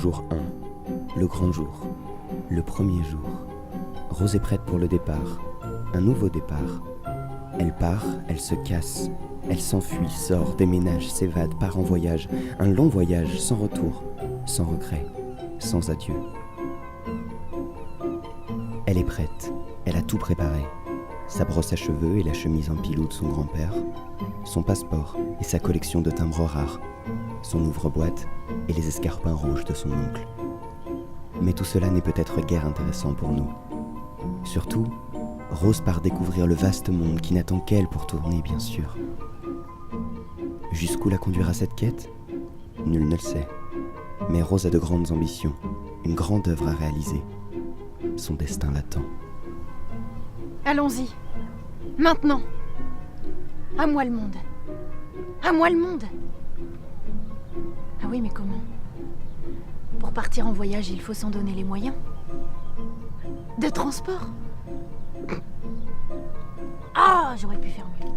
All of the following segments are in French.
jour 1, le grand jour, le premier jour. Rose est prête pour le départ, un nouveau départ. Elle part, elle se casse, elle s'enfuit, sort, déménage, s'évade, part en voyage. Un long voyage, sans retour, sans regret, sans adieu. Elle est prête, elle a tout préparé. Sa brosse à cheveux et la chemise en pilou de son grand-père, son passeport et sa collection de timbres rares, son ouvre-boîte et les escarpins rouges de son oncle. Mais tout cela n'est peut-être guère intéressant pour nous. Surtout, Rose part découvrir le vaste monde qui n'attend qu'elle pour tourner, bien sûr. Jusqu'où la conduira cette quête ? Nul ne le sait. Mais Rose a de grandes ambitions, une grande œuvre à réaliser. Son destin l'attend. Allons-y. Maintenant. À moi le monde. À moi le monde. Ah oui, mais comment ? Pour partir en voyage, il faut s'en donner les moyens. De transport. Ah, j'aurais pu faire mieux.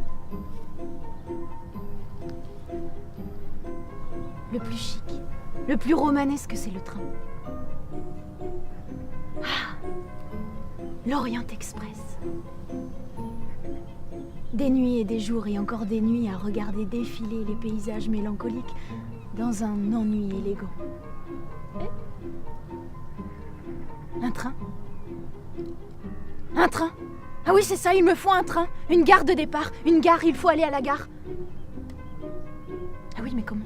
Le plus chic, le plus romanesque, c'est le train. Ah, l'Orient Express. Des nuits et des jours et encore des nuits à regarder défiler les paysages mélancoliques dans un ennui élégant. Un train ? Un train ? Ah oui, c'est ça, il me faut un train. Une gare de départ. Une gare, il faut aller à la gare. Ah oui, mais comment ?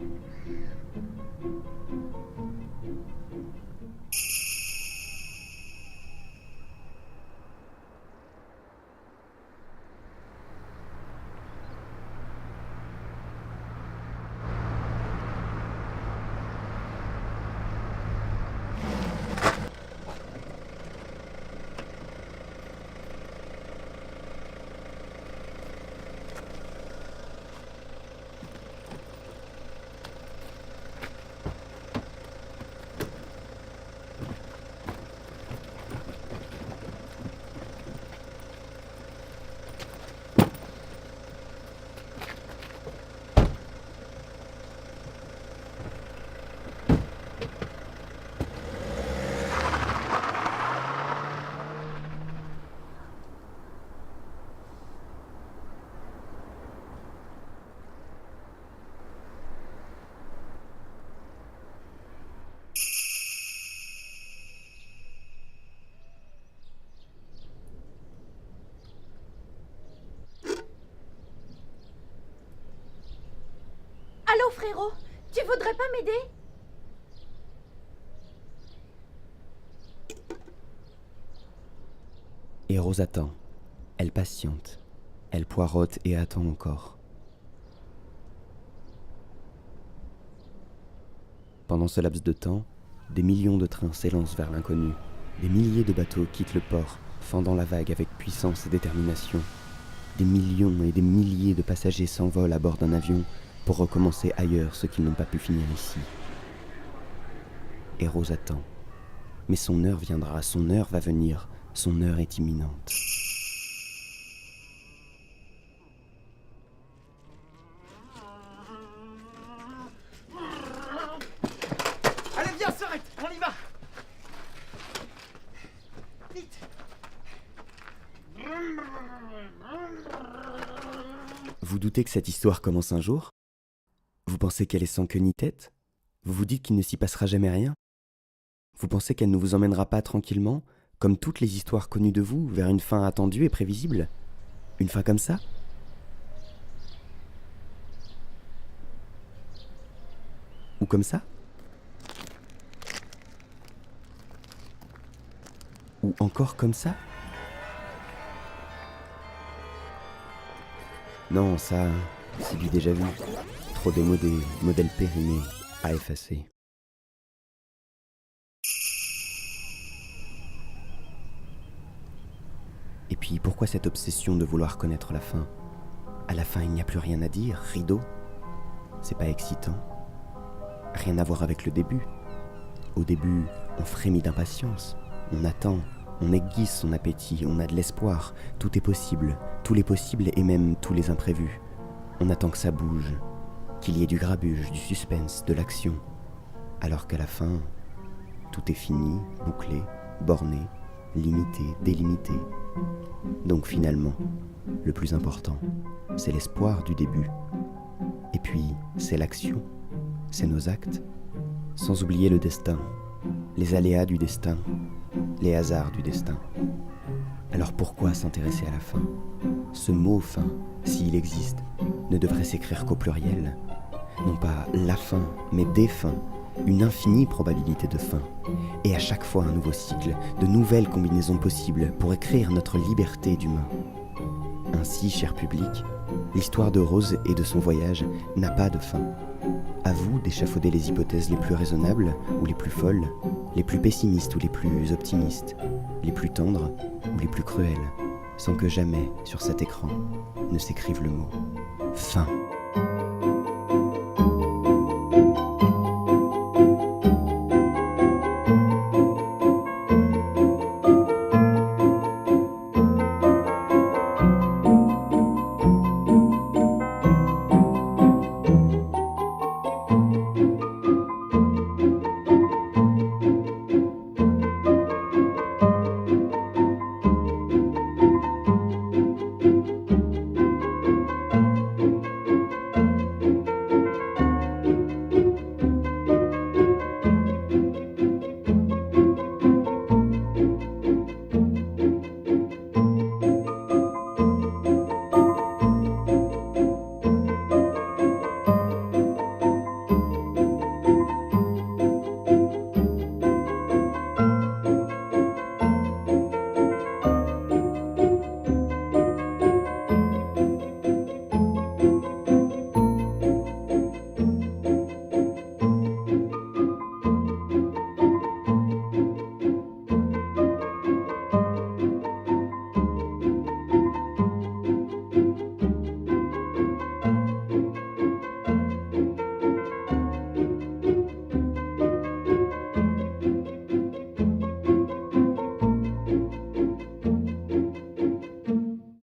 Allô, frérot, tu voudrais pas m'aider ? Et Rose attend. Elle patiente. Elle poireaute et attend encore. Pendant ce laps de temps, des millions de trains s'élancent vers l'inconnu. Des milliers de bateaux quittent le port, fendant la vague avec puissance et détermination. Des millions et des milliers de passagers s'envolent à bord d'un avion pour recommencer ailleurs ce qu'ils n'ont pas pu finir ici. Et Rose attend. Mais son heure viendra, son heure va venir, son heure est imminente. Allez, viens, s'arrête, on y va. Vite. Vous doutez que cette histoire commence un jour ? Vous pensez qu'elle est sans queue ni tête ? Vous vous dites qu'il ne s'y passera jamais rien ? Vous pensez qu'elle ne vous emmènera pas tranquillement, comme toutes les histoires connues de vous, vers une fin attendue et prévisible ? Une fin comme ça ? Ou comme ça ? Ou encore comme ça ? Non, ça, c'est du déjà vu. Trop démodé, modèle périmé, à effacer. Et puis, pourquoi cette obsession de vouloir connaître la fin ? À la fin, il n'y a plus rien à dire, rideau. C'est pas excitant. Rien à voir avec le début. Au début, on frémit d'impatience. On attend, on aiguise son appétit, on a de l'espoir. Tout est possible, tous les possibles et même tous les imprévus. On attend que ça bouge, qu'il y ait du grabuge, du suspense, de l'action. Alors qu'à la fin, Tout est fini, bouclé, borné, limité, délimité. Donc finalement, le plus important, c'est l'espoir du début. Et puis, c'est l'action, c'est nos actes. Sans oublier le destin, les aléas du destin, les hasards du destin. Alors pourquoi s'intéresser à la fin ? Ce mot fin, s'il existe, ne devrait s'écrire qu'au pluriel. Non pas la fin, mais des fins, une infinie probabilité de fin. Et à chaque fois un nouveau cycle, de nouvelles combinaisons possibles pour écrire notre liberté d'humain. Ainsi, cher public, l'histoire de Rose et de son voyage n'a pas de fin. À vous d'échafauder les hypothèses les plus raisonnables ou les plus folles, les plus pessimistes ou les plus optimistes, les plus tendres ou les plus cruelles, sans que jamais, sur cet écran, ne s'écrive le mot « fin ».